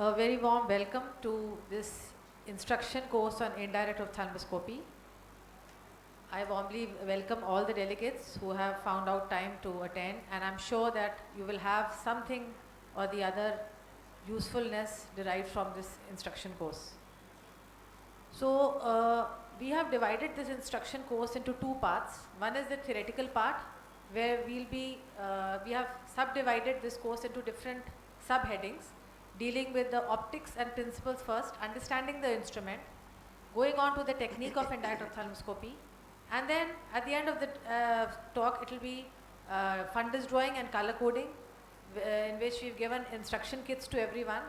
A very warm welcome to this instruction course on indirect ophthalmoscopy. I warmly welcome all the delegates who have found out time to attend, and I'm sure that you will have something or the other usefulness derived from this instruction course. So we have divided this instruction course into two parts. One is the theoretical part, where we have subdivided this course into different subheadings, dealing with the optics and principles first, understanding the instrument, going on to the technique of indirect ophthalmoscopy, and then at the end of the talk it will be fundus drawing and color coding, in which we've given instruction kits to everyone.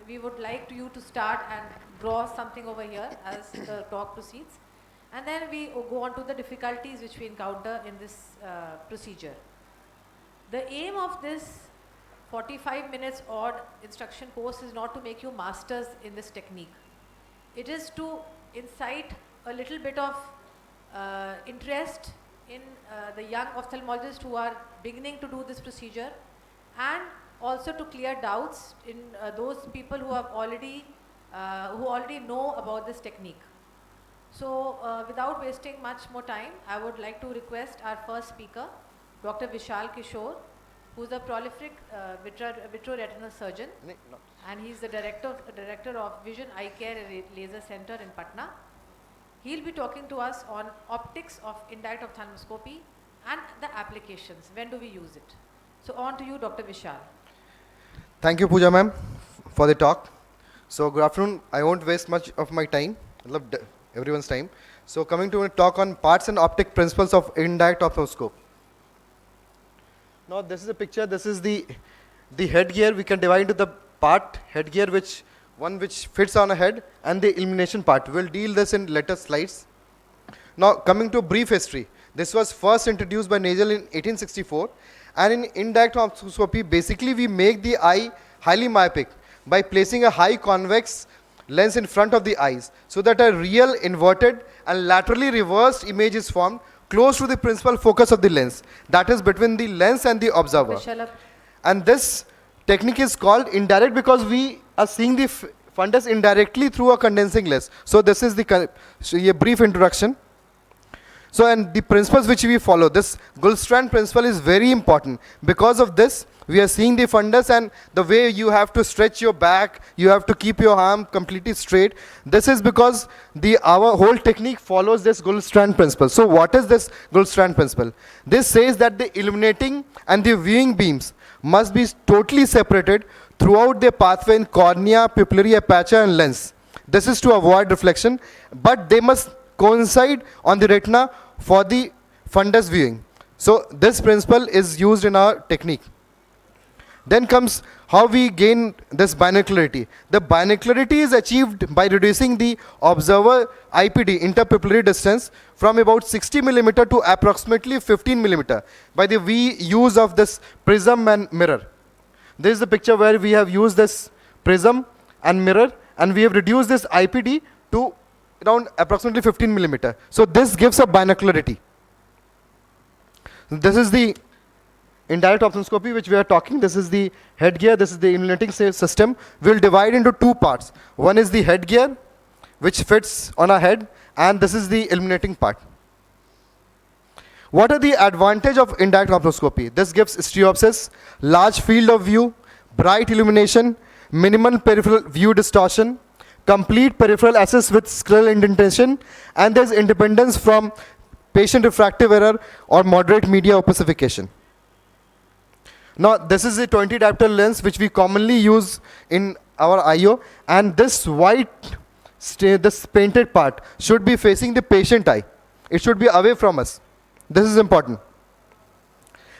We would like you to start and draw something over here as the talk proceeds, and then we go on to the difficulties which we encounter in this procedure. The aim of this 45 minutes odd instruction course is not to make you masters in this technique. It is to incite a little bit of interest in the young ophthalmologists who are beginning to do this procedure, and also to clear doubts in those people who have already know about this technique. So without wasting much more time, I would like to request our first speaker, Dr. Vishal Kishore, who is a prolific vitreoretinal surgeon, and he is the director of Vision Eye Care and Laser Center in Patna. He will be talking to us on optics of indirect ophthalmoscopy and the applications. When do we use it? So on to you, Dr. Vishal. Thank you, Pooja ma'am, for the talk. So good afternoon. I won't waste much of my time. I love everyone's time. So coming to a talk on parts and optic principles of indirect ophthalmoscope. Now this is a picture. This is the headgear. We can divide into the part headgear, which fits on a head, and the illumination part. We'll deal this in later slides. Now coming to a brief history. This was first introduced by Nagel in 1864, and in indirect ophthalmoscopy, basically we make the eye highly myopic by placing a high convex lens in front of the eyes, so that a real inverted and laterally reversed image is formed close to the principal focus of the lens, that is between the lens and the observer. And this technique is called indirect because we are seeing the fundus indirectly through a condensing lens. So this is a brief introduction. So, and the principles which we follow, this Gullstrand principle is very important. Because of this, we are seeing the fundus, and the way you have to stretch your back, you have to keep your arm completely straight. This is because our whole technique follows this Gullstrand principle. So what is this Gullstrand principle? This says that the illuminating and the viewing beams must be totally separated throughout their pathway in cornea, pupillary aperture and lens. This is to avoid reflection, but they must coincide on the retina for the fundus viewing. So this principle is used in our technique. Then comes how we gain this binocularity. The binocularity is achieved by reducing the observer IPD, interpupillary distance, from about 60 millimeter to approximately 15 millimeter by the use of this prism and mirror. This is the picture where we have used this prism and mirror, and we have reduced this IPD to around approximately 15 millimeter. So this gives a binocularity. This is the indirect ophthalmoscopy which we are talking. This is the headgear. This is the illuminating system. We'll divide into two parts. One is the headgear, which fits on our head, and this is the illuminating part. What are the advantages of indirect ophthalmoscopy? This gives stereopsis, large field of view, bright illumination, minimal peripheral view distortion, complete peripheral access with scleral indentation, and there's independence from patient refractive error or moderate media opacification. Now this is a 20 diopter lens which we commonly use in our IO, and this this painted part should be facing the patient eye. It should be away from us. This is important.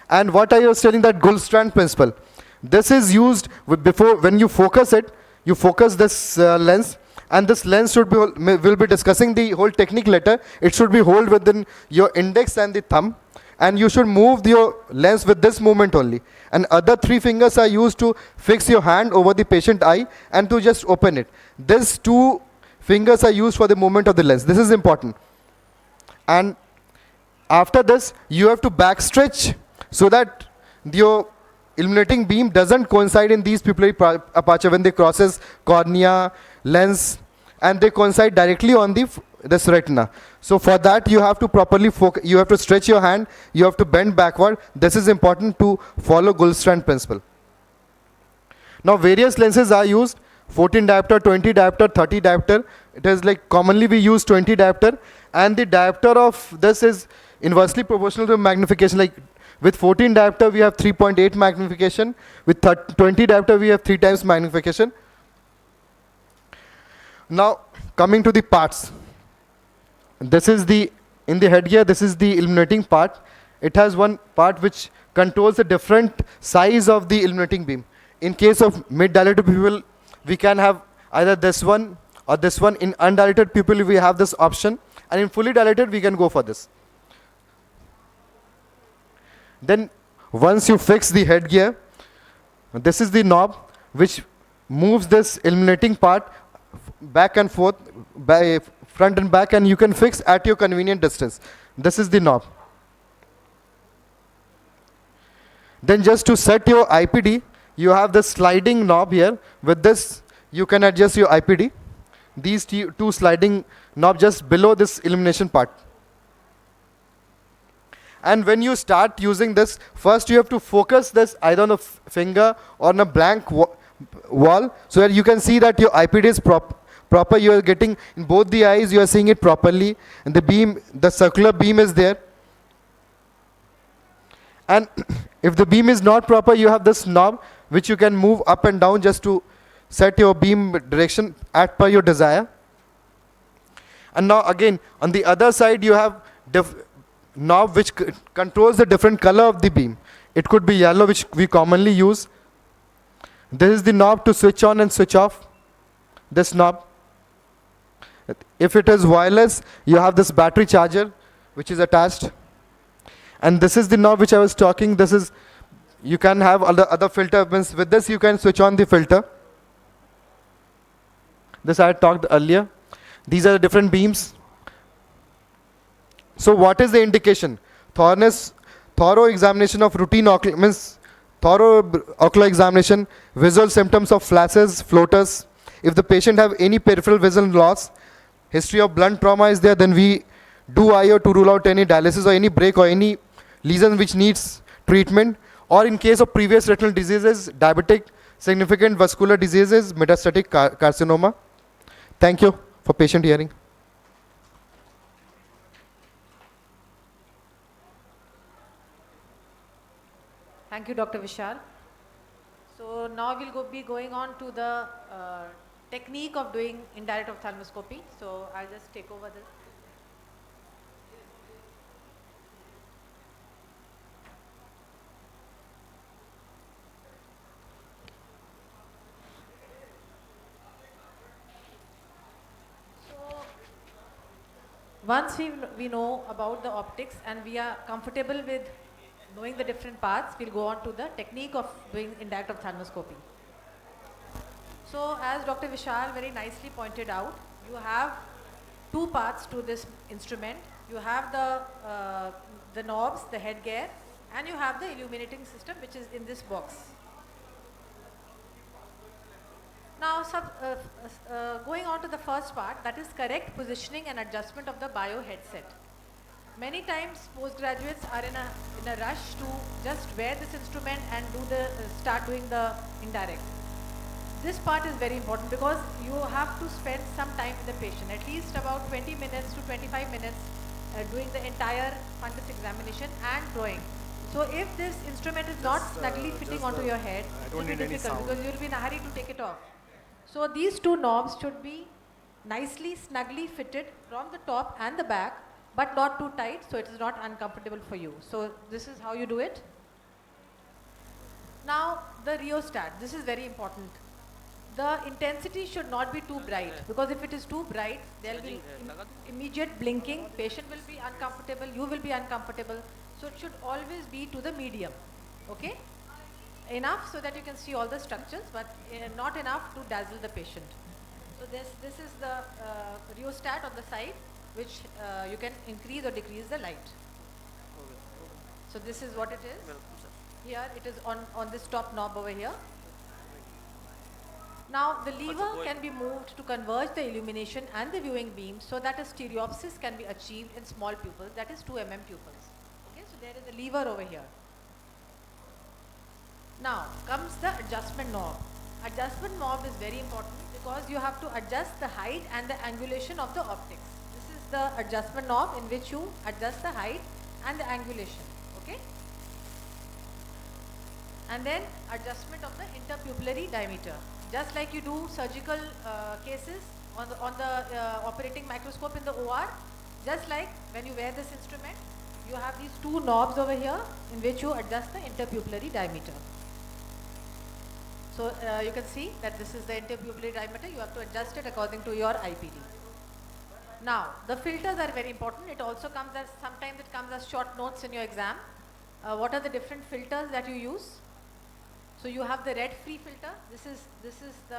And what I was telling, that Gullstrand principle, this is used before when you focus it. You focus this lens, and this lens will be discussing the whole technique later. It should be held within your index and the thumb, and you should move your lens with this movement only. And other three fingers are used to fix your hand over the patient eye and to just open it. These two fingers are used for the movement of the lens. This is important. And after this, you have to backstretch so that your illuminating beam doesn't coincide in these pupillary aperture when they crosses cornea, lens, and they coincide directly on this retina. So for that you have to properly focus, you have to stretch your hand, you have to bend backward. This is important to follow Goldstrand principle. Now various lenses are used, 14 diopter, 20 diopter, 30 diopter. It is like commonly we use 20 diopter, and the diopter of this is inversely proportional to magnification. Like with 14 diopter we have 3.8 magnification, with 20 diopter we have 3 times magnification. Now coming to the parts. This is in the headgear, this is the illuminating part. It has one part which controls the different size of the illuminating beam. In case of mid-dilated pupil, we can have either this one or this one. In undilated pupil, we have this option. And in fully dilated, we can go for this. Then once you fix the headgear, this is the knob which moves this illuminating part back and forth, by front and back, and you can fix at your convenient distance. This is the knob. Then just to set your IPD, you have this sliding knob here. With this, you can adjust your IPD. These two sliding knobs just below this illumination part. And when you start using this, first you have to focus this either on a finger or on a blank wall, so that you can see that your IPD is proper. You are getting in both the eyes, you are seeing it properly, and the beam, the circular beam is there. And if the beam is not proper, you have this knob which you can move up and down just to set your beam direction as per your desire. And now again, on the other side, you have knob which controls the different color of the beam. It could be yellow, which we commonly use. This is the knob to switch on and switch off. This knob. If it is wireless, you have this battery charger which is attached. And this is the knob which I was talking. This is, you can have other filter. With this you can switch on the filter. This I had talked earlier. These are the different beams. So what is the indication? Thorough examination of routine thorough ocular examination, visual symptoms of flashes, floaters. If the patient have any peripheral vision loss, history of blunt trauma is there, then we do IO to rule out any dialysis or any break or any lesion which needs treatment. Or in case of previous retinal diseases, diabetic, significant vascular diseases, metastatic carcinoma. Thank you for patient hearing. Thank you, Dr. Vishal. So now we'll be going on to the technique of doing indirect ophthalmoscopy. So I'll just take over this. Once we know about the optics and we are comfortable with knowing the different parts, we'll go on to the technique of doing indirect ophthalmoscopy. So as Dr. Vishal very nicely pointed out, you have two parts to this instrument. You have the knobs, the headgear, and you have the illuminating system which is in this box. Now going on to the first part, that is correct positioning and adjustment of the bio headset. Many times postgraduates are in a rush to just wear this instrument and start doing the indirect. This part is very important because you have to spend some time with the patient, at least about 20 minutes to 25 minutes doing the entire fundus examination and drawing. So if this instrument is not snugly fitting onto your head, it will be difficult because you will be in a hurry to take it off. So these two knobs should be nicely, snugly fitted from the top and the back, but not too tight, so it is not uncomfortable for you. So this is how you do it. Now the rheostat, this is very important. The intensity should not be too bright, because if it is too bright, there will be immediate blinking, patient will be uncomfortable, you will be uncomfortable. So it should always be to the medium, okay? Enough so that you can see all the structures, but not enough to dazzle the patient. So this is the rheostat on the side, which you can increase or decrease the light. So this is what it is. Here it is on this top knob over here. Now the lever can be moved to converge the illumination and the viewing beam so that a stereopsis can be achieved in small pupils, that is 2 mm pupils. Okay, so there is a lever over here. Now comes the adjustment knob. Adjustment knob is very important because you have to adjust the height and the angulation of the optics. This is the adjustment knob in which you adjust the height and the angulation. Okay. And then adjustment of the interpupillary diameter. Just like you do surgical cases on the operating microscope in the OR, just like when you wear this instrument, you have these 2 knobs over here in which you adjust the interpupillary diameter. So you can see that this is the interpupillary diameter. You have to adjust it according to your IPD. Now the filters are very important. It also comes as, sometimes it comes as short notes in your exam. What are the different filters that you use? So you have the red free filter. This is the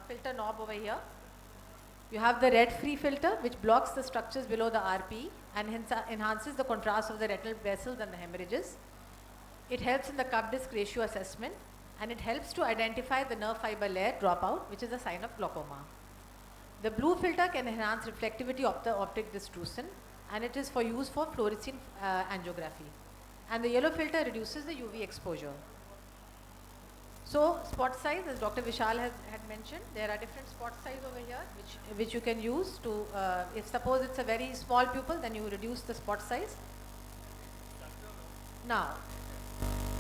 filter knob over here. You have the red free filter which blocks the structures below the RP and hence enhances the contrast of the retinal vessels and the hemorrhages. It helps in the cup disc ratio assessment and it helps to identify the nerve fiber layer dropout, which is a sign of glaucoma. The blue filter can enhance reflectivity of the optic distrusion and it is for use for fluorescein angiography. And the yellow filter reduces the UV exposure. So spot size, as Dr. Vishal had mentioned, there are different spot size over here which you can use to, if suppose it's a very small pupil, then you reduce the spot size. Now,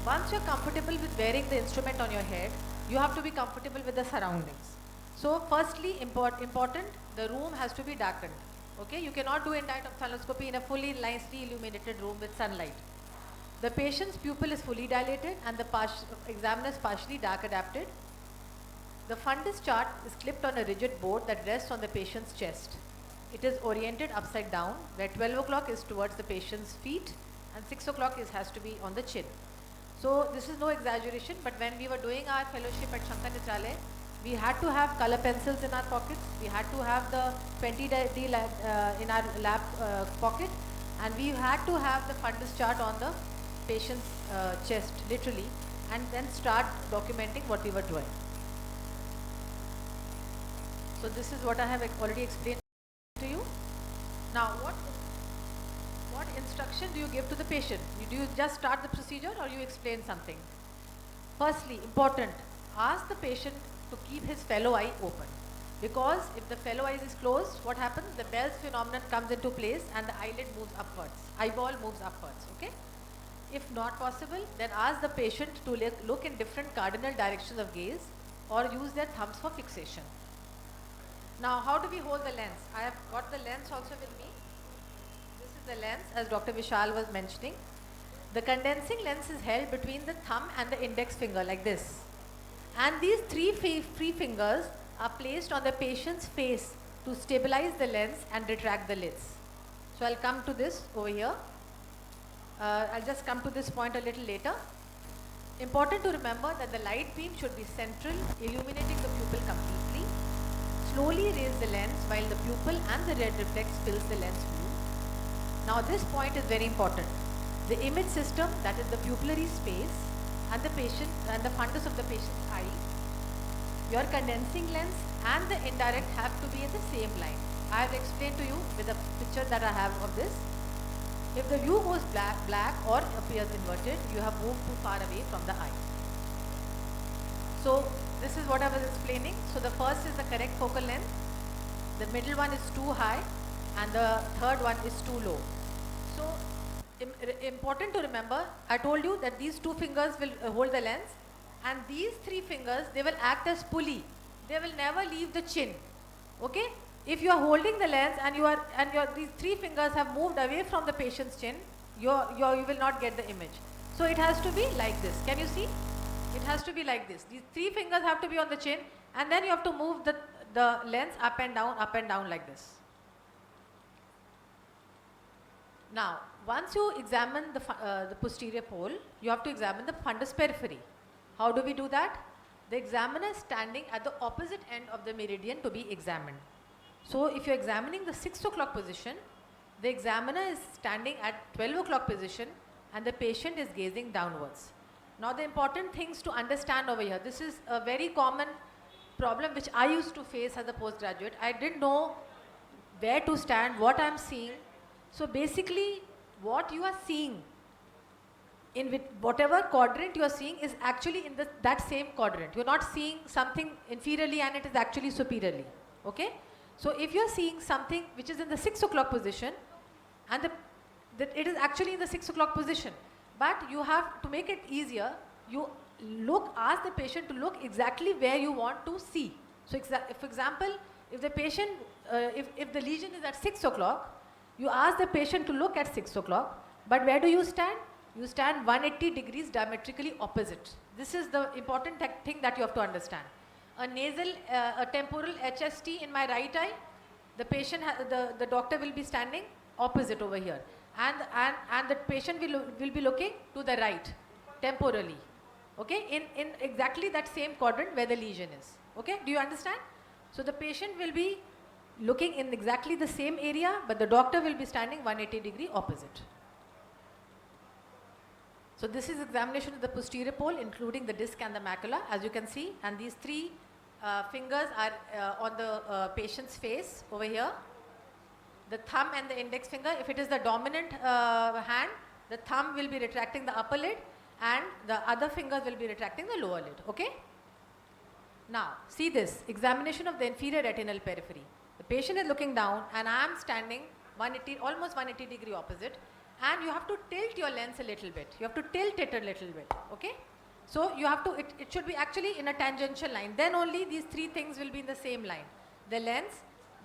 once you're comfortable with wearing the instrument on your head, you have to be comfortable with the surroundings. So firstly, important, the room has to be darkened. Okay, you cannot do indirect ophthalmoscopy in a fully nicely illuminated room with sunlight. The patient's pupil is fully dilated and the examiner is partially dark adapted. The fundus chart is clipped on a rigid board that rests on the patient's chest. It is oriented upside down, where 12 o'clock is towards the patient's feet and 6 o'clock has to be on the chin. So this is no exaggeration, but when we were doing our fellowship at Shankar Nitralaya, we had to have color pencils in our pockets, we had to have the 20D in our lab pocket, and we had to have the fundus chart on the patient's chest, literally, and then start documenting what we were doing. So this is what I have already explained to you. Now what instruction do you give to the patient? Do you just start the procedure or you explain something? Firstly, important, ask the patient to keep his fellow eye open. Because if the fellow eye is closed, what happens? The Bell's phenomenon comes into place and the eyelid moves upwards, eyeball moves upwards, okay? If not possible, then ask the patient to look in different cardinal directions of gaze or use their thumbs for fixation. Now, how do we hold the lens? I have got the lens also with me. This is the lens, as Dr. Vishal was mentioning. The condensing lens is held between the thumb and the index finger like this. And these three free fingers are placed on the patient's face to stabilize the lens and retract the lids. So I'll come to this over here. I'll just come to this point a little later. Important to remember that the light beam should be central, illuminating the pupil completely. Slowly raise the lens while the pupil and the red reflex fills the lens view. Now this point is very important. The image system, that is the pupillary space, and the patient and the fundus of the patient's eye, your condensing lens and the indirect have to be in the same line. I have explained to you with a picture that I have of this. If the view goes black or appears inverted, you have moved too far away from the eye. So this is what I was explaining. So the first is the correct focal length, the middle one is too high and the third one is too low. So important to remember, I told you that these 2 fingers will hold the lens and these 3 fingers, they will act as pulley. They will never leave the chin. Okay? If you are holding the lens and these 3 fingers have moved away from the patient's chin, you will not get the image. So it has to be like this. Can you see? It has to be like this. These 3 fingers have to be on the chin and then you have to move the lens up and down like this. Now, once you examine the posterior pole, you have to examine the fundus periphery. How do we do that? The examiner is standing at the opposite end of the meridian to be examined. So if you are examining the 6 o'clock position, the examiner is standing at 12 o'clock position and the patient is gazing downwards. Now the important things to understand over here, this is a very common problem which I used to face as a postgraduate. I didn't know where to stand, what I'm seeing. So basically what you are seeing in whatever quadrant you are seeing is actually in that same quadrant. You're not seeing something inferiorly and it is actually superiorly. Okay? So if you're seeing something which is in the 6 o'clock position and it is actually in the 6 o'clock position, but you have to make it easier, you ask the patient to look exactly where you want to see. So for example, if the patient, if the lesion is at 6 o'clock, you ask the patient to look at 6 o'clock, but where do you stand? You stand 180 degrees diametrically opposite. This is the important thing that you have to understand. A nasal, a temporal HST in my right eye, the patient, the doctor will be standing opposite over here. And the patient will be looking to the right, temporally. Okay, in exactly that same quadrant where the lesion is. Okay, do you understand? So the patient will be looking in exactly the same area, but the doctor will be standing 180 degree opposite. So this is examination of the posterior pole, including the disc and the macula, as you can see, and these three fingers are on the patient's face over here. The thumb and the index finger, if it is the dominant hand, the thumb will be retracting the upper lid and the other fingers will be retracting the lower lid. Okay? Now, see this, examination of the inferior retinal periphery. The patient is looking down and I am standing 180, almost 180 degree opposite, and you have to tilt your lens a little bit. You have to tilt it a little bit. Okay? So you have to, it should be actually in a tangential line. Then only these three things will be in the same line. The lens,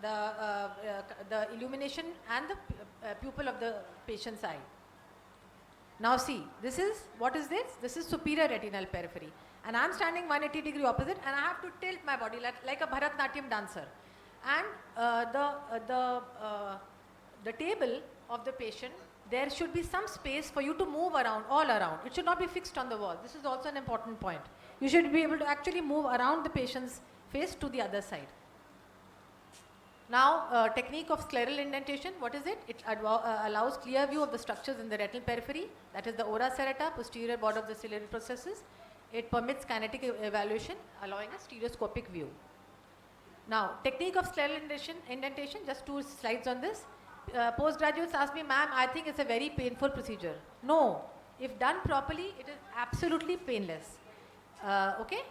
the illumination and the pupil of the patient's eye. Now see, this is, what is this? This is superior retinal periphery. And I am standing 180 degree opposite and I have to tilt my body like a Bharatnatyam dancer. And the table of the patient, there should be some space for you to move around, all around. It should not be fixed on the wall. This is also an important point. You should be able to actually move around the patient's face to the other side. Now, technique of scleral indentation, what is it? It allows clear view of the structures in the retinal periphery, that is the ora serrata, posterior border of the ciliary processes. It permits kinetic evaluation, allowing a stereoscopic view. Now, technique of scleral indentation, just 2 slides on this. Postgraduates ask me, ma'am, I think it's a very painful procedure. No, if done properly, it is absolutely painless. Okay?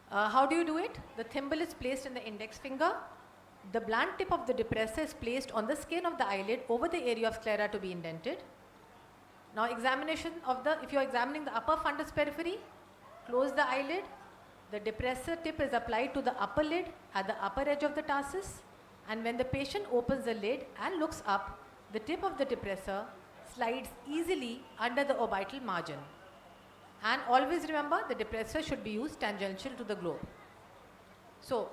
How do you do it? The thimble is placed in the index finger. The blunt tip of the depressor is placed on the skin of the eyelid over the area of sclera to be indented. Now examination of if you are examining the upper fundus periphery, close the eyelid. The depressor tip is applied to the upper lid at the upper edge of the tarsus, and when the patient opens the lid and looks up, the tip of the depressor slides easily under the orbital margin. And always remember, the depressor should be used tangential to the globe. So,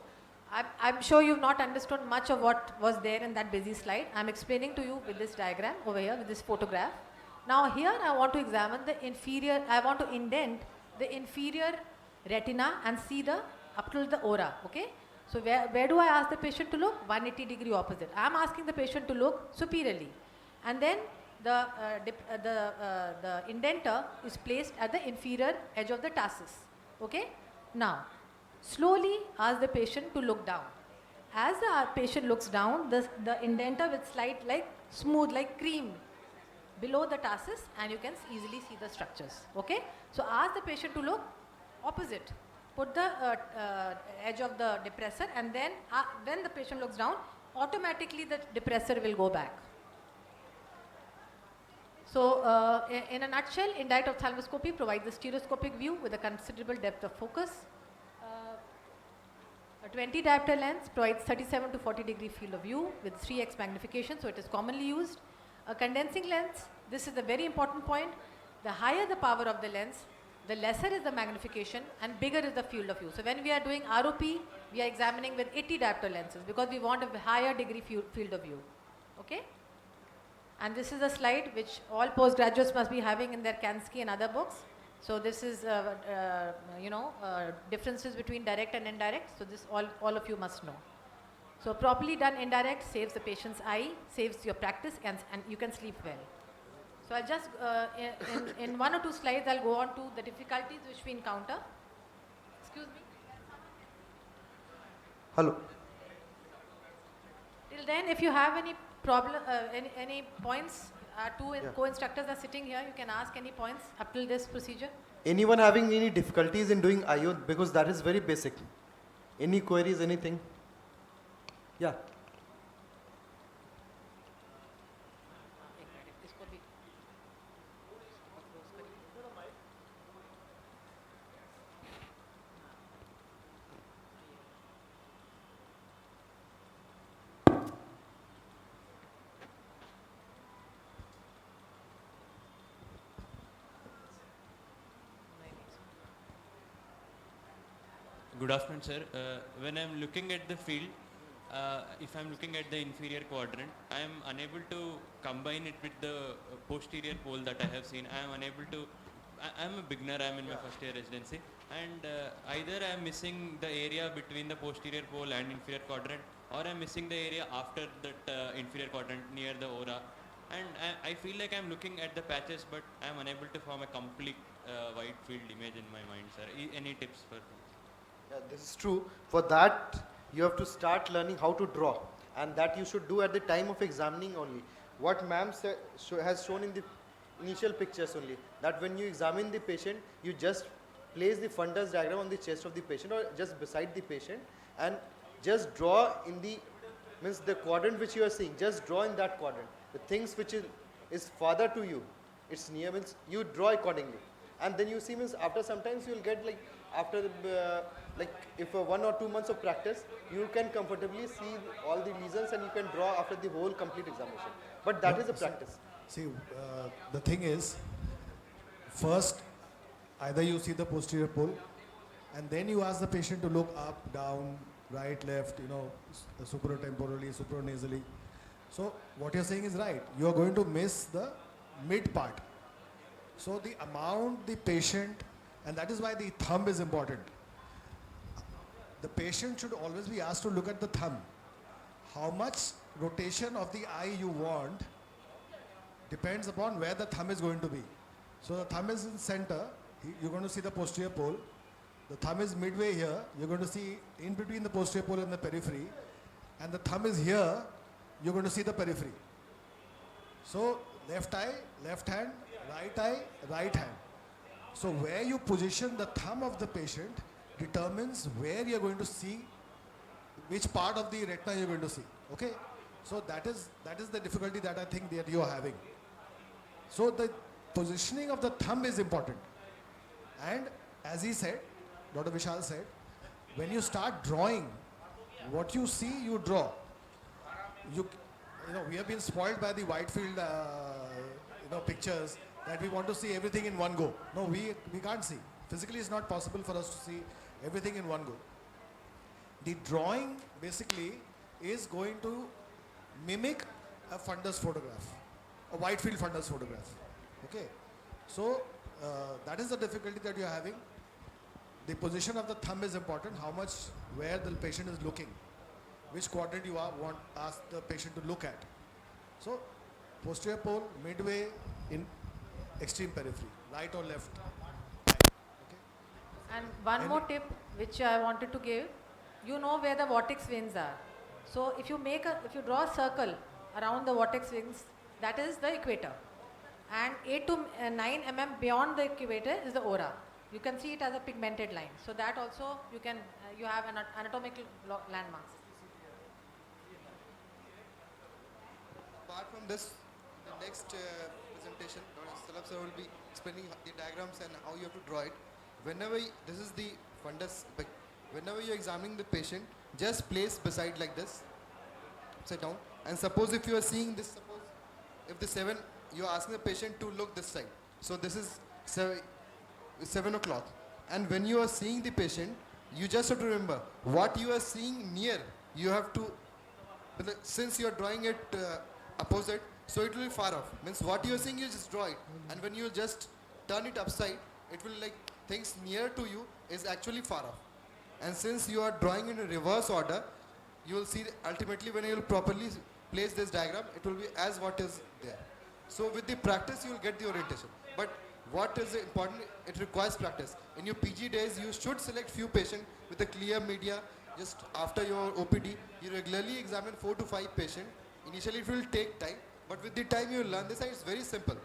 I'm sure you've not understood much of what was there in that busy slide. I'm explaining to you with this diagram over here, with this photograph. Now here I want to examine the inferior, I want to indent the inferior retina and see the up to the ora, okay? So where do I ask the patient to look? 180 degree opposite. I'm asking the patient to look superiorly. And then the indenter is placed at the inferior edge of the tarsus, okay? Now, slowly ask the patient to look down. As the patient looks down, the indenter will slide like smooth, like cream below the tarsus, and you can easily see the structures, okay? So ask the patient to look opposite. Put the edge of the depressor, and then when the patient looks down, automatically the depressor will go back. So in a nutshell, indirect ophthalmoscopy provides a stereoscopic view with a considerable depth of focus. A 20 diopter lens provides 37 to 40 degree field of view with 3x magnification, so it is commonly used. A condensing lens, this is a very important point. The higher the power of the lens, the lesser is the magnification and bigger is the field of view. So when we are doing ROP, we are examining with 80 diopter lenses because we want a higher degree field of view. Okay? And this is a slide which all postgraduates must be having in their Kansky and other books. So this is, differences between direct and indirect. So this all of you must know. So properly done indirect saves the patient's eye, saves your practice, and you can sleep well. So I'll just, in one or two slides, I'll go on to the difficulties which we encounter. Excuse me. Hello. Till then, if you have any problem, any points, co-instructors are sitting here, you can ask any points up till this procedure. Anyone having any difficulties in doing IO, because that is very basic. Any queries, anything? Yeah. Good afternoon, sir. When I'm looking at the field, if I'm looking at the inferior quadrant, I am unable to combine it with the posterior pole that I have seen. I am unable to, I'm a beginner, I'm in my first year residency, and either I'm missing the area between the posterior pole and inferior quadrant, or I'm missing the area after that inferior quadrant near the aura. And I feel like I'm looking at the patches, but I'm unable to form a complete wide field image in my mind, sir. Any tips for this? Yeah, this is true. For that, you have to start learning how to draw, and that you should do at the time of examining only. What ma'am has shown in the initial pictures only, that when you examine the patient, you just place the fundus diagram on the chest of the patient or just beside the patient, and just draw in the, means the quadrant which you are seeing, just draw in that quadrant. The things which is farther to you, it's near, means you draw accordingly. And then you see, means after sometimes you will get like, after like if 1 or 2 months of practice, you can comfortably see all the lesions and you can draw after the whole complete examination. But that is a practice. See, the thing is, first, either you see the posterior pole, and then you ask the patient to look up, down, right, left, supratemporally, supranasally. So what you're saying is right. You are going to miss the mid part. So the amount the patient, and that is why the thumb is important. The patient should always be asked to look at the thumb. How much rotation of the eye you want depends upon where the thumb is going to be. So the thumb is in center, you're going to see the posterior pole. The thumb is midway here, you're going to see in between the posterior pole and the periphery. And the thumb is here, you're going to see the periphery. So left eye, left hand, right hand. So where you position the thumb of the patient determines where you're going to see, which part of the retina you're going to see. Okay? So that is the difficulty that I think that you're having. So the positioning of the thumb is important. And as he said, Dr. Vishal said, when you start drawing, what you see, you draw. We have been spoiled by the wide field pictures that we want to see everything in one go. No, we can't see. Physically, it's not possible for us to see everything in one go. The drawing basically is going to mimic a fundus photograph, a wide field fundus photograph. Okay, so that is the difficulty that you're having. The position of the thumb is important. How much, where the patient is looking, which quadrant you ask the patient to look at. So posterior pole, midway, in extreme periphery, right or left. Okay. And one more tip which I wanted to give, you know where the vortex veins are. So if you draw a circle around the vortex veins, that is the equator. And 8 to 9 mm beyond the equator is the aura. You can see it as a pigmented line. So that also you have an anatomical landmarks. Apart from this, the next presentation, Dr. Salab sir will be explaining the diagrams and how you have to draw it. This is the fundus, whenever you're examining the patient, just place beside like this, upside down. And suppose if you are seeing this, suppose if the 7, you're asking the patient to look this side. So this is 7 o'clock. And when you are seeing the patient, you just have to remember what you are seeing near, you have to, since you are drawing it opposite, so it will be far off. Means what you are seeing, you just draw it. And when you just turn it upside, it will like things near to you is actually far off. And since you are drawing in a reverse order, you will see ultimately when you will properly place this diagram, it will be as what is there. So with the practice, you will get the orientation. But what is important, it requires practice. In your PG days, you should select few patients with a clear media. Just after your OPD, you regularly examine 4 to 5 patients. Initially, it will take time, but with the time you learn this, and it's very simple.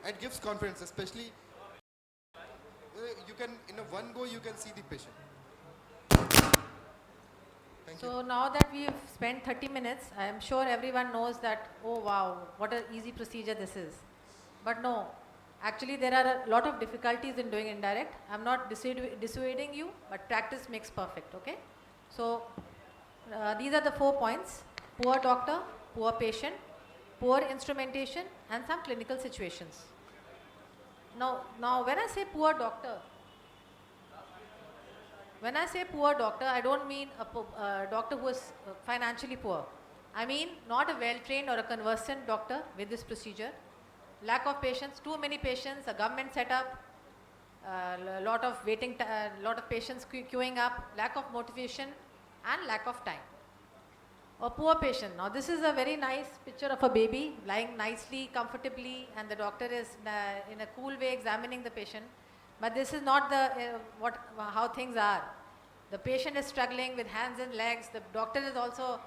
And gives confidence, especially you can, in a one go, you can see the patient. Thank you. So now that we've spent 30 minutes, I am sure everyone knows that, oh wow, what an easy procedure this is. But no, actually there are a lot of difficulties in doing indirect. I'm not dissuading you, but practice makes perfect, okay? So these are the 4 points: poor doctor, poor patient, poor instrumentation, and some clinical situations. Now when I say poor doctor, I don't mean a doctor who is financially poor. I mean not a well-trained or a conversant doctor with this procedure. Lack of patients, too many patients, a government setup, lot of waiting, lot of patients queuing up, lack of motivation, and lack of time. A poor patient. Now this is a very nice picture of a baby lying nicely, comfortably, and the doctor is in a cool way examining the patient. But this is not the how things are. The patient is struggling with hands and legs. The doctor is also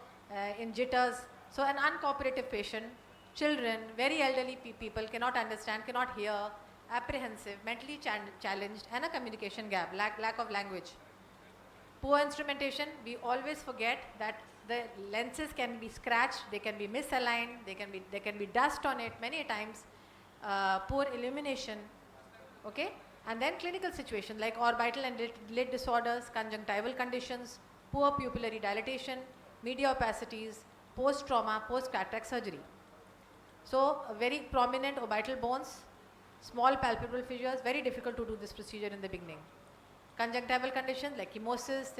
in jitters. So an uncooperative patient, children, very elderly people cannot understand, cannot hear, apprehensive, mentally challenged, and a communication gap, lack of language. Poor instrumentation, we always forget that the lenses can be scratched, they can be misaligned, there can be dust on it many times, poor illumination, okay? And then clinical situation like orbital and lid disorders, conjunctival conditions, poor pupillary dilatation, media opacities, post-trauma, post-cataract surgery. So very prominent orbital bones, small palpebral fissures, very difficult to do this procedure in the beginning. Conjunctival conditions like chemosis,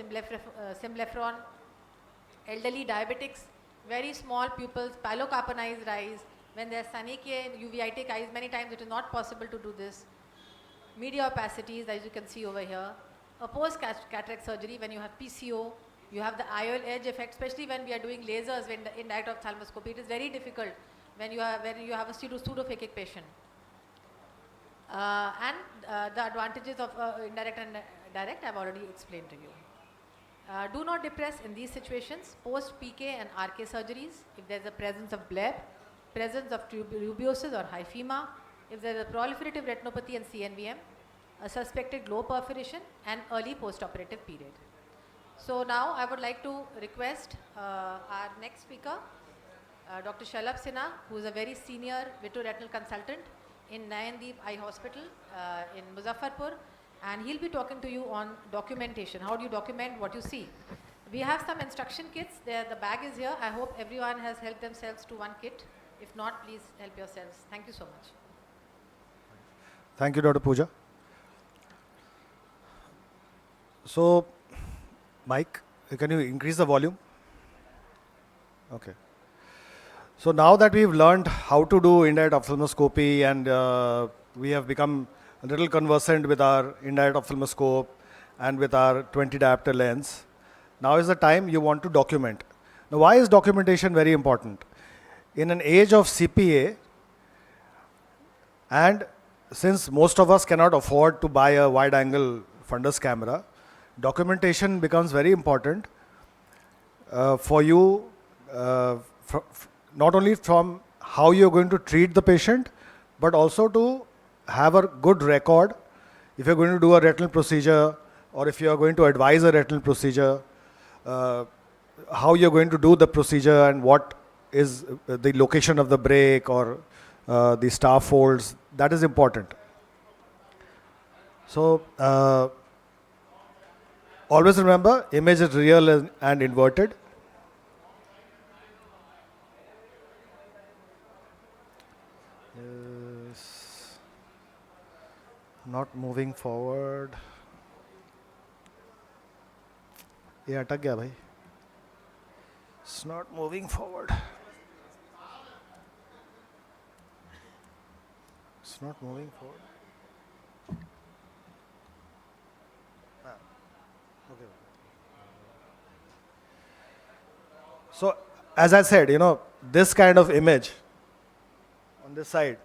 symblepharon, elderly diabetics, very small pupils, pilocarponized eyes. When there are synechia, uveitic eyes, many times it is not possible to do this. Media opacities, as you can see over here. A post-cataract surgery, when you have PCO, you have the IOL edge effect, especially when we are doing lasers when in indirect ophthalmoscopy. It is very difficult when you have a pseudophakic patient. The advantages of indirect and direct I have already explained to you. Do not depress in these situations. Post-PK and RK surgeries, if there is a presence of bleb, presence of rubeosis or hyphema, if there is a proliferative retinopathy and CNVM, a suspected low perforation, and early post-operative period. So now I would like to request our next speaker, Dr. Shalabh Sinha, who is a very senior vitreoretinal consultant in Nayandeep Eye Hospital in Muzaffarpur, and he'll be talking to you on documentation. How do you document what you see? We have some instruction kits there. The bag is here. I hope everyone has helped themselves to one kit. If not, please help yourselves. Thank you so much. Thank you, Dr. Pooja. So, Mike, can you increase the volume? Okay. So now that we've learned how to do indirect ophthalmoscopy and we have become a little conversant with our indirect ophthalmoscope and with our 20 diopter lens, now is the time you want to document. Now, why is documentation very important? In an age of CPA, and since most of us cannot afford to buy a wide angle fundus camera, documentation becomes very important for you, not only from how you're going to treat the patient, but also to have a good record if you're going to do a retinal procedure or if you're going to advise a retinal procedure, how you're going to do the procedure and what is the location of the break or the star folds. That is important. So always remember, image is real and inverted. Not moving forward. ये अटक गया भाई. It's not moving forward. It's not moving forward. Okay. So, as I said, this kind of image on this side.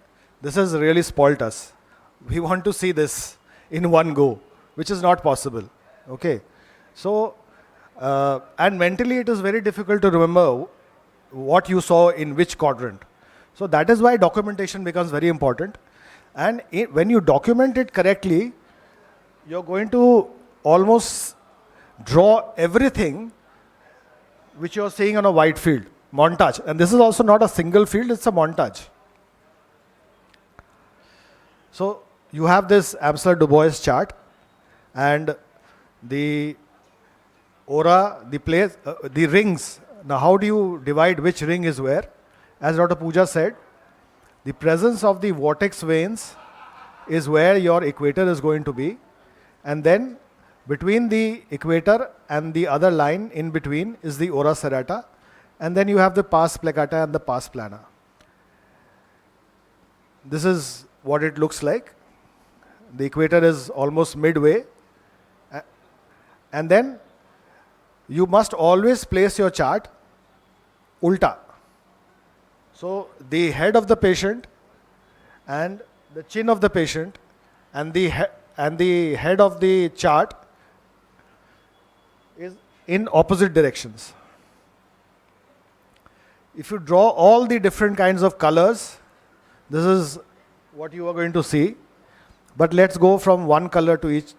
This has really spoilt us. We want to see this in one go, which is not possible. Okay. So, and mentally it is very difficult to remember what you saw in which quadrant. So that is why documentation becomes very important. And when you document it correctly, you're going to almost draw everything which you're seeing on a white field, montage. And this is also not a single field, it's a montage. So you have this Amsler-Du Bois chart, and the aura, the place, the rings. Now how do you divide which ring is where? As Dr. Pooja said, the presence of the vortex veins is where your equator is going to be, and then between the equator and the other line in between is the ora serrata, and then you have the pars plicata and the pars plana. This is what it looks like. The equator is almost midway, and then you must always place your chart ulta. So the head of the patient and the chin of the patient and the head of the chart is in opposite directions. If you draw all the different kinds of colors, this is what you are going to see. But let's go from one color to each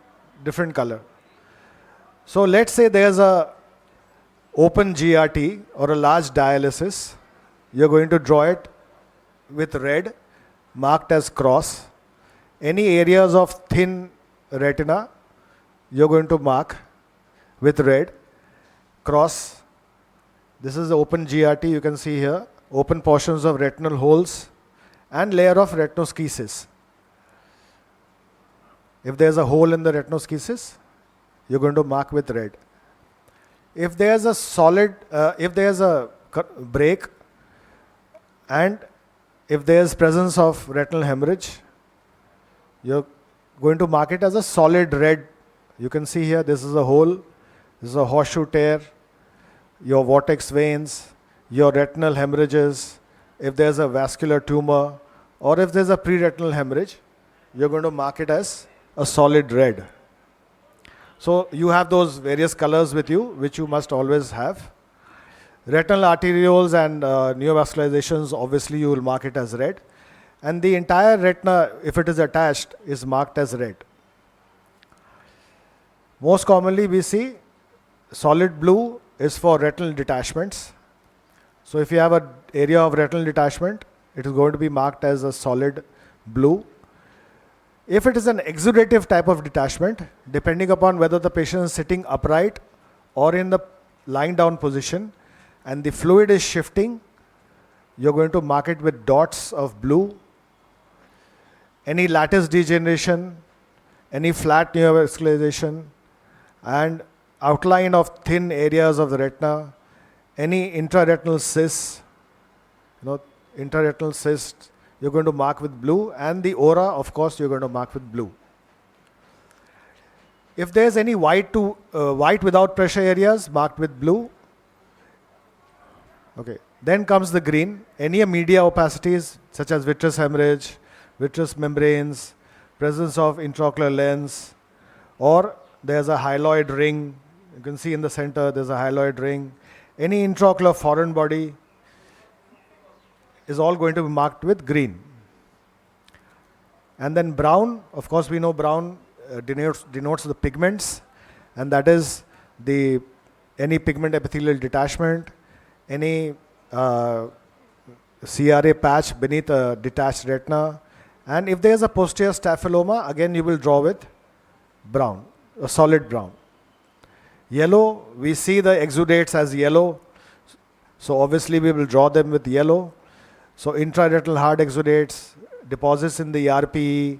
different color. So let's say there's a open GRT or a large dialysis. You're going to draw it with red, marked as cross. Any areas of thin retina, you're going to mark with red, cross. This is the open GRT, you can see here, open portions of retinal holes and layer of retinoschisis. If there's a hole in the retinoschisis, you're going to mark with red. If there's a solid, if there's a break, and if there's presence of retinal hemorrhage, you're going to mark it as a solid red. You can see here, this is a hole, this is a horseshoe tear, your vortex veins, your retinal hemorrhages. If there's a vascular tumor, or if there's a pre-retinal hemorrhage, you're going to mark it as a solid red. So you have those various colors with you, which you must always have. Retinal arterioles and neovascularizations, obviously you will mark it as red. And the entire retina, if it is attached, is marked as red. Most commonly we see solid blue is for retinal detachments. So if you have an area of retinal detachment, it is going to be marked as a solid blue. If it is an exudative type of detachment, depending upon whether the patient is sitting upright or in the lying down position, and the fluid is shifting, you're going to mark it with dots of blue. Any lattice degeneration, any flat neovascularization, and outline of thin areas of the retina, any intraretinal cysts, intraretinal cysts, you're going to mark with blue, and the aura, of course, you're going to mark with blue. If there's any white without pressure areas, marked with blue. Okay. Then comes the green. Any media opacities such as vitreous hemorrhage, vitreous membranes, presence of intraocular lens, or there's a hyaloid ring. You can see in the center there's a hyaloid ring. Any intraocular foreign body is all going to be marked with green. And then brown, of course we know brown denotes the pigments, and that is any pigment epithelial detachment, any CRA patch beneath a detached retina, and if there is a posterior staphyloma, again you will draw with brown, a solid brown. Yellow, we see the exudates as yellow, so obviously we will draw them with yellow. So intraretinal hard exudates, deposits in the RPE,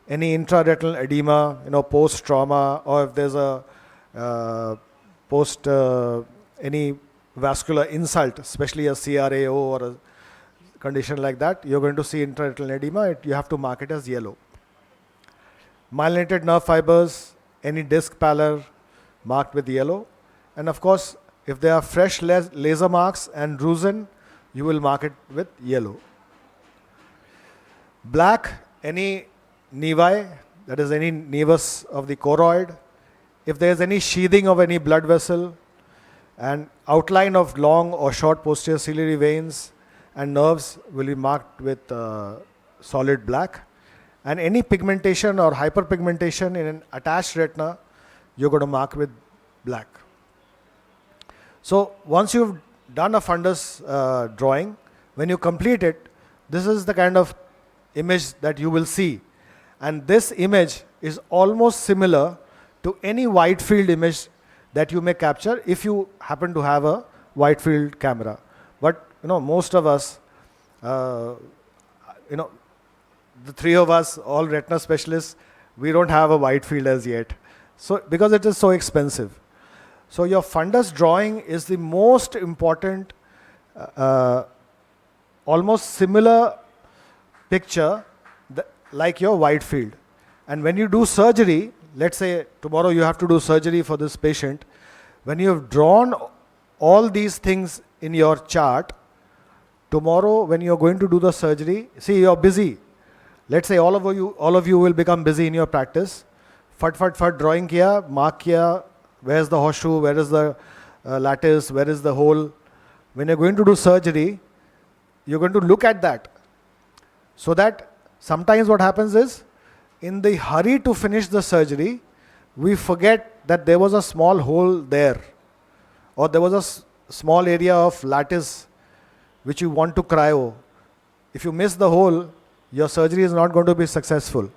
any intraretinal edema, post-trauma, or if there's a any vascular insult, especially a CRAO or a condition like that, you're going to see intraretinal edema, you have to mark it as yellow. Myelinated nerve fibers, any disc pallor, marked with yellow. And of course, if there are fresh laser marks and drusen, you will mark it with yellow. Black, any nevi, that is any nevus of the choroid. If there is any sheathing of any blood vessel, and outline of long or short posterior ciliary veins and nerves will be marked with solid black. And any pigmentation or hyperpigmentation in an attached retina, you're going to mark with black. So once you've done a fundus drawing, when you complete it, this is the kind of image that you will see. And this image is almost similar to any wide field image that you may capture if you happen to have a wide field camera. But most of us, the three of us, all retina specialists, we don't have a wide field as yet. So because it is so expensive. So your fundus drawing is the most important, almost similar picture like your wide field. And when you do surgery, let's say tomorrow you have to do surgery for this patient, when you have drawn all these things in your chart, tomorrow when you're going to do the surgery, see, you're busy. Let's say all of you will become busy in your practice. Fat drawing kiya, mark kiya, where's the horseshoe, where is the lattice, where is the hole. When you're going to do surgery, you're going to look at that. So that sometimes what happens is, in the hurry to finish the surgery, we forget that there was a small hole there, or there was a small area of lattice which you want to cryo. If you miss the hole, your surgery is not going to be successful.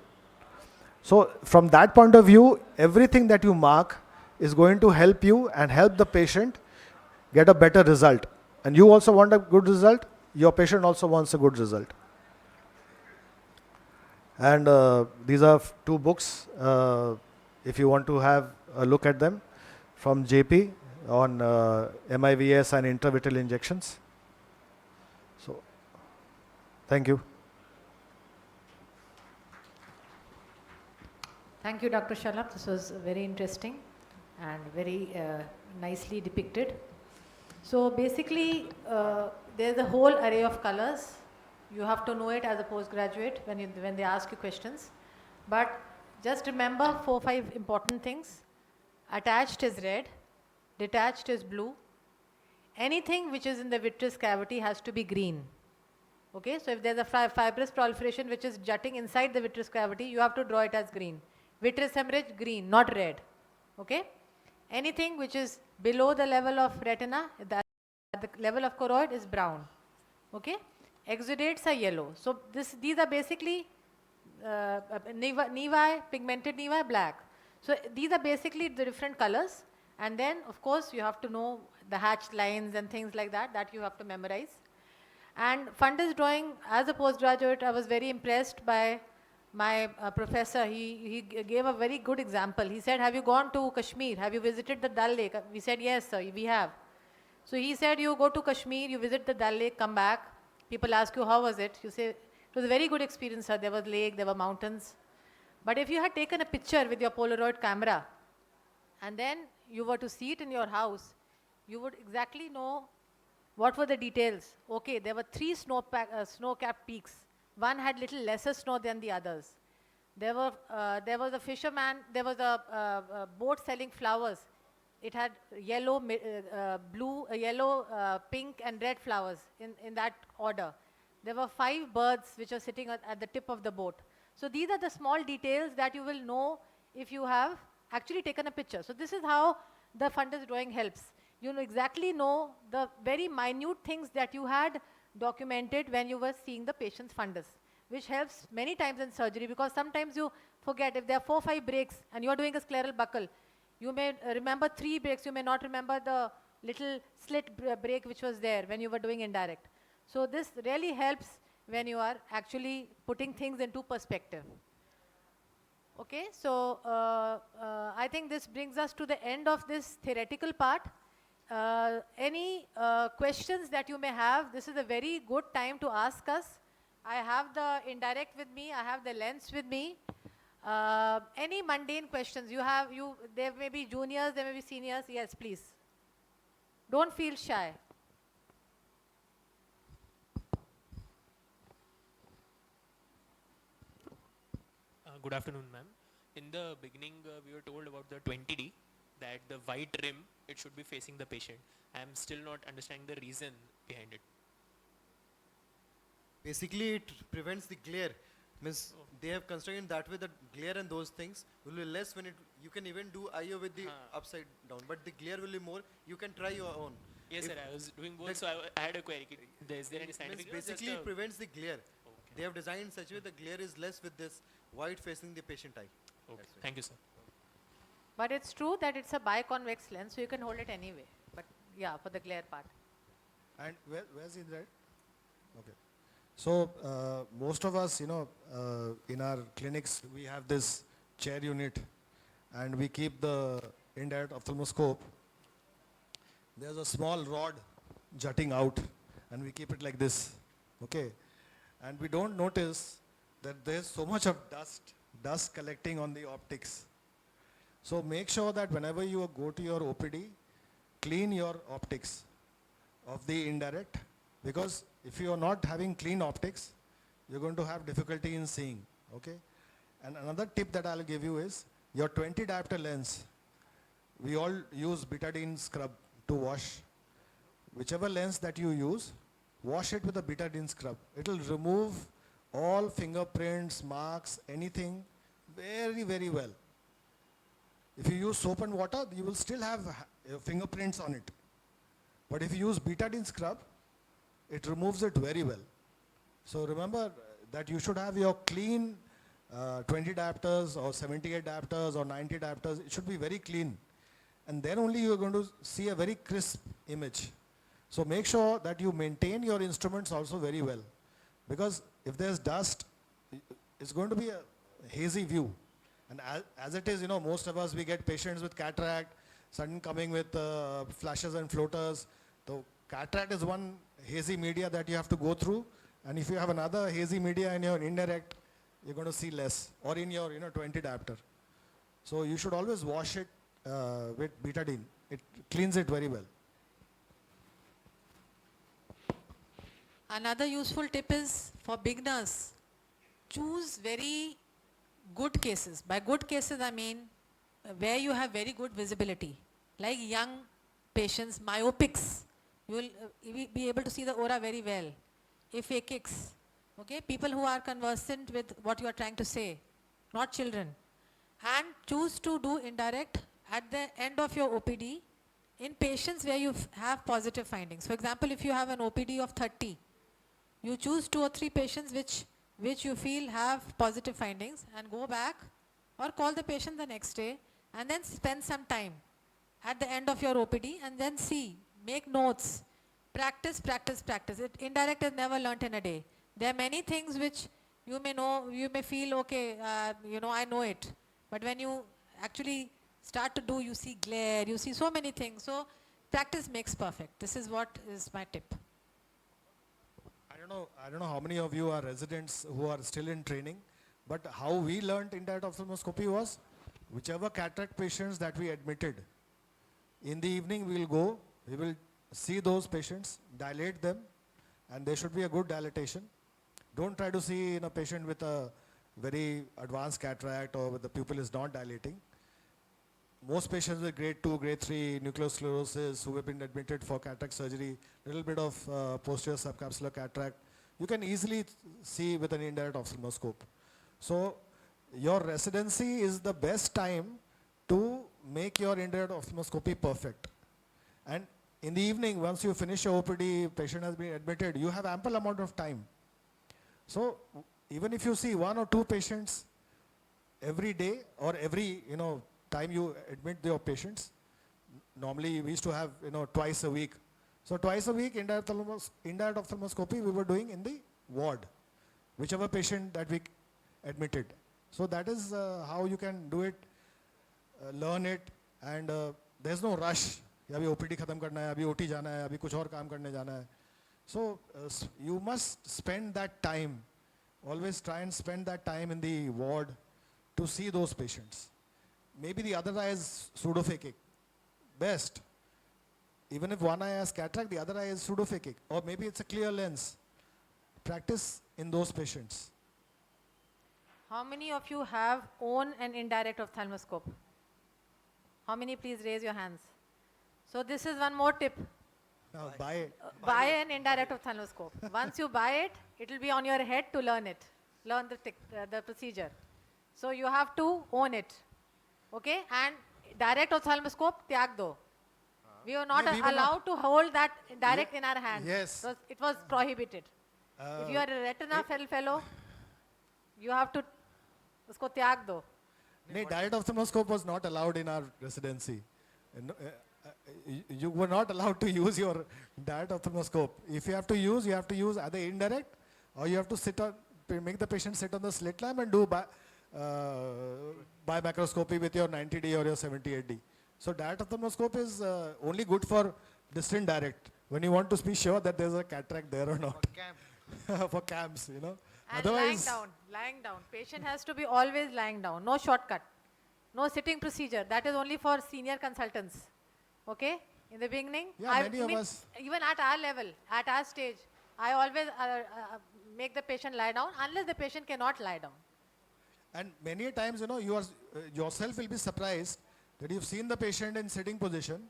So from that point of view, everything that you mark is going to help you and help the patient get a better result. And you also want a good result, your patient also wants a good result. And these are two books, if you want to have a look at them, from JP on MIVS and intravitreal injections. So, thank you. Thank you, Dr. Shalabh. This was very interesting and very nicely depicted. So basically, there's a whole array of colors. You have to know it as a postgraduate when they ask you questions. But just remember 4 or 5 important things. Attached is red, detached is blue. Anything which is in the vitreous cavity has to be green. Okay, so if there's a fibrous proliferation which is jutting inside the vitreous cavity, you have to draw it as green. Vitreous hemorrhage, green, not red. Okay, anything which is below the level of retina, at the level of choroid, is brown. Okay, exudates are yellow. So these are basically nevi, pigmented nevi, black. So these are basically the different colors. And then of course you have to know the hatched lines and things like that, that you have to memorize. And fundus drawing, as a postgraduate, I was very impressed by my professor. He gave a very good example. He said, have you gone to Kashmir? Have you visited the Dal Lake? We said, yes, sir, we have. So he said, you go to Kashmir, you visit the Dal Lake, come back. People ask you, how was it? You say, it was a very good experience, sir. There was lake, there were mountains. But if you had taken a picture with your Polaroid camera, and then you were to see it in your house, you would exactly know what were the details. Okay, there were 3 snow-capped peaks. One had little lesser snow than the others. There was a fisherman, there was a boat selling flowers. It had yellow, blue, yellow, pink and red flowers in that order. There were 5 birds which are sitting at the tip of the boat. So these are the small details that you will know if you have actually taken a picture. So this is how the fundus drawing helps. You exactly know the very minute things that you had documented when you were seeing the patient's fundus, which helps many times in surgery, because sometimes you forget if there are 4 or 5 breaks and you are doing a scleral buckle, you may remember 3 breaks, you may not remember the little slit break which was there when you were doing indirect. So this really helps when you are actually putting things into perspective. Okay, so I think this brings us to the end of this theoretical part. Any questions that you may have, this is a very good time to ask us. I have the indirect with me, I have the lens with me. Any mundane questions you have, there may be juniors, there may be seniors. Yes, please. Don't feel shy. Good afternoon, ma'am. In the beginning, we were told about the 20D, that the white rim, it should be facing the patient. I am still not understanding the reason behind it. Basically, it prevents the glare. Means Oh. they have constructed that way that glare and those things will be less when it. You can even do IO with the upside down, but the glare will be more. You can try your own. Yes, If sir, I was doing both, the- so I had a query. Is there any means scientific reason or just basically, it prevents the glare. Okay. They have designed such a way the glare is less with this white facing the patient eye. Okay. That's right. Thank you, sir. But it's true that it's a biconvex lens, so you can hold it anyway. But yeah, for the glare part. And where's Indirect? Okay. So most of us, in our clinics, we have this chair unit and we keep the indirect ophthalmoscope. There's a small rod jutting out and we keep it like this, okay? And we don't notice that there's so much of dust collecting on the optics. So make sure that whenever you go to your OPD, clean your optics of the indirect, because if you are not having clean optics, you're going to have difficulty in seeing, okay? And another tip that I'll give you is your 20 diopter lens. We all use betadine scrub to wash. Whichever lens that you use, wash it with a betadine scrub. It will remove all fingerprints, marks, anything very, very well. If you use soap and water, you will still have fingerprints on it. But if you use betadine scrub, it removes it very well. So remember that you should have your clean 20 diopters or 78 diopters or 90 diopters. It should be very clean. And then only you are going to see a very crisp image. So make sure that you maintain your instruments also very well. Because if there's dust, it's going to be a hazy view. And as it is, most of us, we get patients with cataract, sudden coming with flashes and floaters. So cataract is one hazy media that you have to go through. And if you have another hazy media in your indirect, you're going to see less. Or in your 20 diopter. So you should always wash it with betadine. It cleans it very well. Another useful tip is for beginners, choose very good cases. By good cases, I mean where you have very good visibility. Like young patients, myopics, you will be able to see the aura very well. Aphakics, okay, people who are conversant with what you are trying to say, not children. And choose to do indirect at the end of your OPD in patients where you have positive findings. For example, if you have an OPD of 30, you choose 2 or 3 patients which you feel have positive findings and go back or call the patient the next day and then spend some time at the end of your OPD and then see, make notes, practice, practice, practice. Indirect is never learnt in a day. There are many things which you may know, you may feel, okay, I know it. But when you actually start to do, you see glare, you see so many things. So practice makes perfect. This is what is my tip. I don't know how many of you are residents who are still in training, but how we learned indirect ophthalmoscopy was whichever cataract patients that we admitted, in the evening we will see those patients, dilate them, and there should be a good dilatation. Don't try to see in a patient with a very advanced cataract or with the pupil is not dilating. Most patients with grade 2, grade 3 nuclear sclerosis who have been admitted for cataract surgery, little bit of posterior subcapsular cataract, you can easily see with an indirect ophthalmoscope. So your residency is the best time to make your indirect ophthalmoscopy perfect. And in the evening, once you finish your OPD, patient has been admitted, you have ample amount of time. So even if you see 1 or 2 patients every day or every time you admit your patients, normally we used to have twice a week. So twice a week indirect ophthalmoscopy we were doing in the ward, whichever patient that we admitted. So that is how you can do it, learn it, and there's no rush. अभी OPD खत्म करना है, अभी OT जाना है, अभी कुछ और काम करने जाना है. So you must spend that time. Always try and spend that time in the ward to see those patients. Maybe the other eye is pseudophakic. Best. Even if one eye has cataract, the other eye is pseudophakic. Or maybe it's a clear lens. Practice in those patients. How many of you have own an indirect ophthalmoscope? How many, please raise your hands. So this is one more tip. Now buy Buy an indirect ophthalmoscope. Once you buy it, it will be on your head to learn it, learn the procedure. So you have to own it, okay? And direct ophthalmoscope, tyag do. We were not Yeah, we were allowed to hold that direct Yeah, in our hand. yes. It was prohibited. If you are a retina fellow, you have to usko tyag do. No, direct ophthalmoscope was not allowed in our residency. You were not allowed to use your direct ophthalmoscope. If you have to use either indirect, or you have to make the patient sit on the slit lamp and do bimacroscopy with your 90D or your 78D. So direct ophthalmoscope is only good for distant direct, when you want to be sure that there's a cataract there or not. For cams, you know. And Otherwise, lying down. Patient has to be always lying down. No shortcut. No sitting procedure. That is only for senior consultants. Okay? In the beginning, Yeah, many of us. even at our level, at our stage, I always make the patient lie down unless the patient cannot lie down. And many a times, you know, you are, yourself will be surprised that you've seen the patient in sitting position,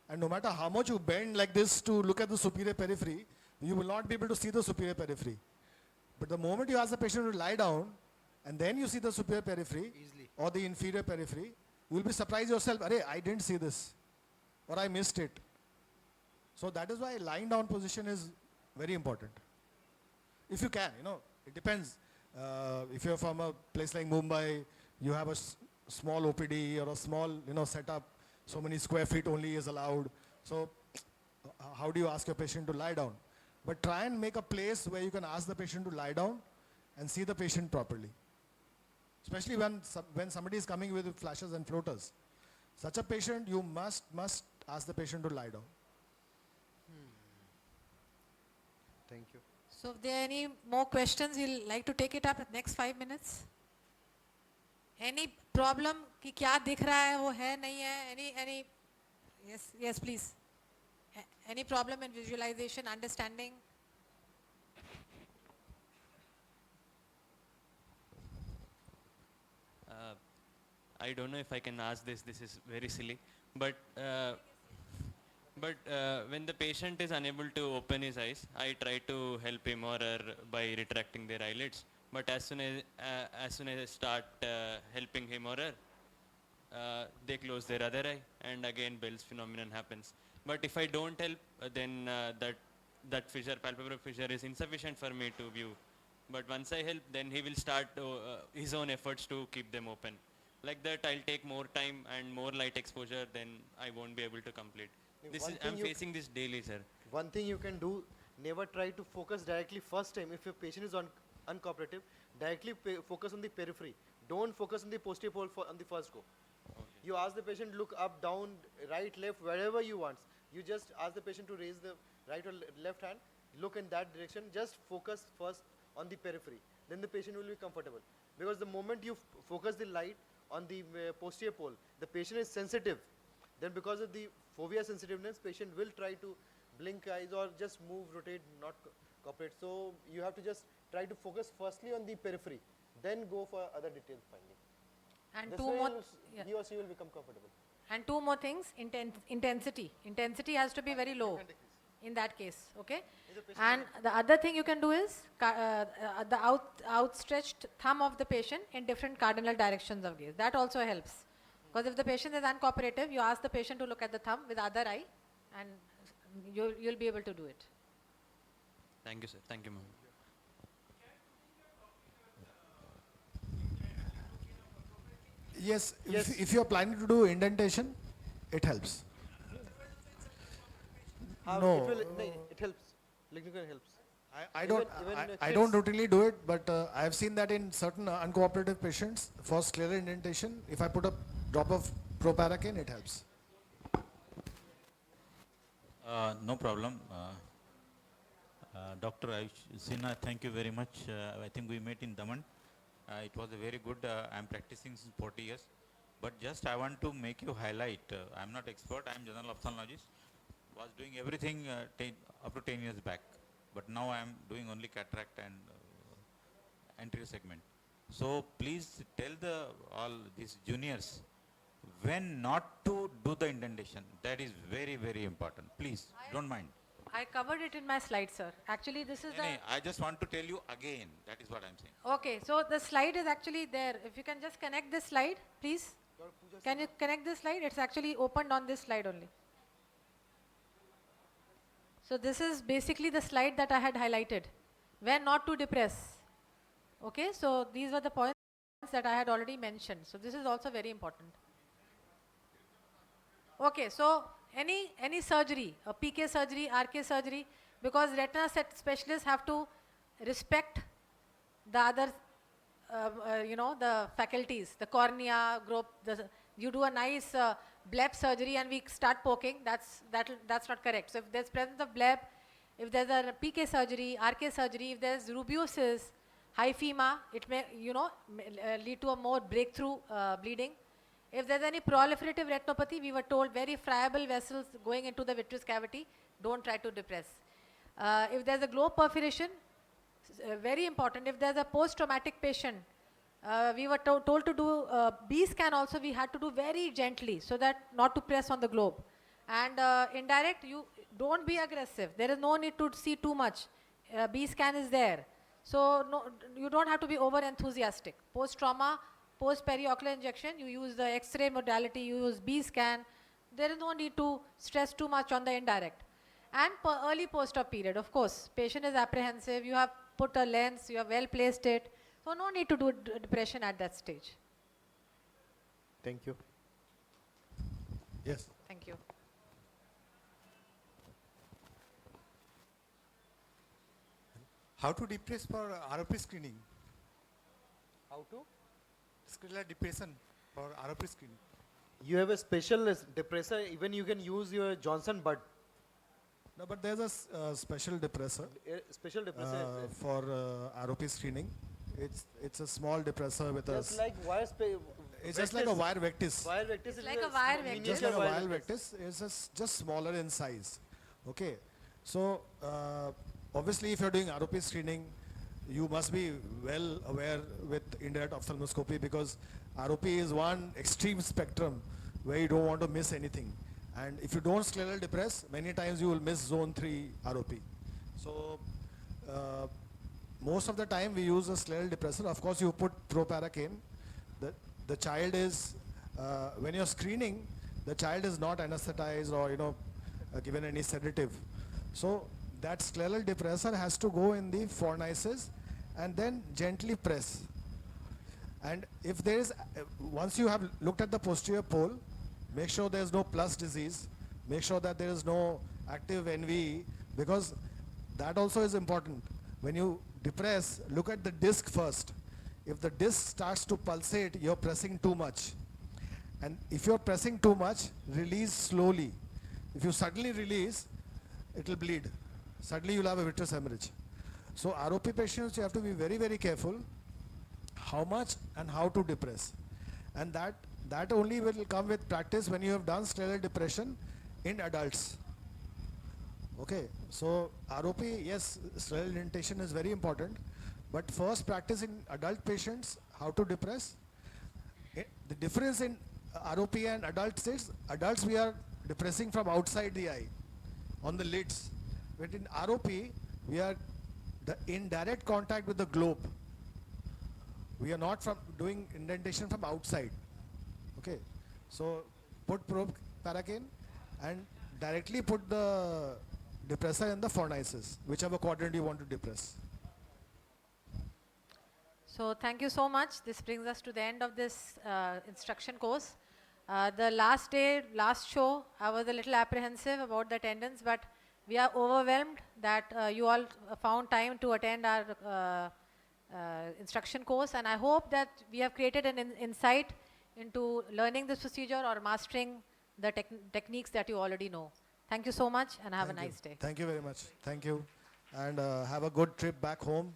and no matter how much you bend like this to look at the superior periphery, you will not be able to see the superior periphery. But the moment you ask the patient to lie down, and then you see the superior periphery or the inferior periphery, you will be surprised yourself, "Arey, I didn't see this, or I missed it." So that is why lying down position is very important. If you can, you know, it depends. If you're from a place like Mumbai, you have a small OPD or a small, you know, setup, so many square feet only is allowed. So how do you ask your patient to lie down? But try and make a place where you can ask the patient to lie down and see the patient properly. Especially when somebody is coming with flashes and floaters. Such a patient, you must ask the patient to lie down. Thank you. So if there are any more questions, we'll like to take it up next 5 minutes. Any problem कि क्या दिख रहा है वो है नहीं है? Any yes please. Any problem in visualization, understanding? I don't know if I can ask this. This is very silly, but when the patient is unable to open his eyes, I try to help him or her by retracting their eyelids. But as soon as I start helping him or her, they close their other eye, and again Bell's phenomenon happens. But if I don't help, then that fissure, palpebral fissure, is insufficient for me to view. But once I help, then he will start his own efforts to keep them open. Like that, I'll take more time and more light exposure, then I won't be able to complete. I'm facing this daily, sir. One thing you can do, never try to focus directly first time. If your patient is uncooperative, directly focus on the periphery. Don't focus on the posterior pole on the first go. Okay. You ask the patient, look up, down, right, left, wherever you want. You just ask the patient to raise the right or left hand, look in that direction, just focus first on the periphery. Then the patient will be comfortable. Because the moment you focus the light on the posterior pole, the patient is sensitive. Then because of the fovea sensitiveness, patient will try to blink eyes or just move, rotate, not cooperate. So you have to just try to focus firstly on the periphery, then go for other detailed finding. And This two way more, he or she will become comfortable. and two more things, intensity. Intensity has to be very low in that case, okay? And the other thing you can do is the outstretched thumb of the patient in different cardinal directions of gaze. That also helps. Because if the patient is uncooperative, you ask the patient to look at the thumb with other eye, and you'll be able to do it. Thank you, sir. Thank you, ma'am. Yes, Yes. if you are planning to do indentation, it helps. No. It helps. Lignocaine helps. I don't even I don't routinely do it, but I have seen that in certain uncooperative patients, for scleral indentation, if I put a drop of proparacaine, it helps. No problem. Dr. Sinha, thank you very much. I think we met in Daman. It was a very good, I'm practicing since 40 years. But just I want to make you highlight, I'm not expert, I'm general ophthalmologist. Was doing everything up to 10 years back. But now I'm doing only cataract and anterior segment. So please tell all these juniors when not to do the indentation. That is very, very important. Please, don't mind. I covered it in my slide, sir. Actually, this is No, I just want to tell you again. That is what I'm saying. okay, so the slide is actually there. If you can just connect this slide, please. Can you connect this slide? It's actually opened on this slide only. So this is basically the slide that I had highlighted. When not to depress. Okay, so these were the points that I had already mentioned. So this is also very important. Okay, so any surgery, a PK surgery, RK surgery, because retina specialists have to respect the other, the faculties, the cornea, group. You do a nice bleb surgery and we start poking. That's not correct. So if there's presence of bleb, if there's a PK surgery, RK surgery, if there's rubeosis, hyphema, it may lead to a more breakthrough bleeding. If there's any proliferative retinopathy, we were told very friable vessels going into the vitreous cavity, don't try to depress. If there's a globe perforation, very important. If there's a post-traumatic patient, we were told to do B scan also, we had to do very gently so that not to press on the globe. And indirect, you don't be aggressive. There is no need to see too much. B scan is there. So no, you don't have to be over enthusiastic. Post-trauma, post-periocular injection, you use the X-ray modality, you use B scan. There is no need to stress too much on the indirect. And early post-op period, of course, patient is apprehensive, you have put a lens, you have well placed it. So no need to do depression at that stage. Thank you. Yes. Thank you. How to depress for ROP screening? How to? Scleral depression for ROP screening. You have a special depressor, even you can use your Johnson bud. No, but there's a special depressor Special depressor. for ROP screening. It's a small depressor with Just a. like wire It's just like a wire vectis. Wire vectis is like a wire vectis. Just like a miniature wire vectis. It's just smaller in size. Okay. So obviously, if you're doing ROP screening, you must be well aware with indirect ophthalmoscopy, because ROP is one extreme spectrum where you don't want to miss anything. And if you don't scleral depress, many times you will miss zone 3 ROP. So most of the time we use a scleral depressor. Of course, you put proparacaine. The child is, when you're screening, the child is not anesthetized or given any sedative. So that scleral depressor has to go in the fornices and then gently press. And if there is, once you have looked at the posterior pole, make sure there is no plus disease, make sure that there is no active NVE, because that also is important. When you depress, look at the disc first. If the disc starts to pulsate, you're pressing too much. And if you're pressing too much, release slowly. If you suddenly release, it will bleed. Suddenly you'll have a vitreous hemorrhage. So ROP patients, you have to be very, very careful how much and how to depress. And that only will come with practice when you have done scleral depression in adults. Okay, so ROP, yes, scleral indentation is very important, but first practice in adult patients how to depress. The difference in ROP and adults is, adults we are depressing from outside the eye, on the lids. But in ROP, we are in direct contact with the globe. We are not doing indentation from outside. Okay, so put proparacaine and directly put the depressor in the fornices, whichever quadrant you want to depress. So thank you so much. This brings us to the end of this instruction course. The last day, last show, I was a little apprehensive about the attendance, but we are overwhelmed that you all found time to attend our instruction course, and I hope that we have created an insight into learning this procedure or mastering the techniques that you already know. Thank you so much and have a nice day. Thank you very much. Thank you. And have a good trip back home.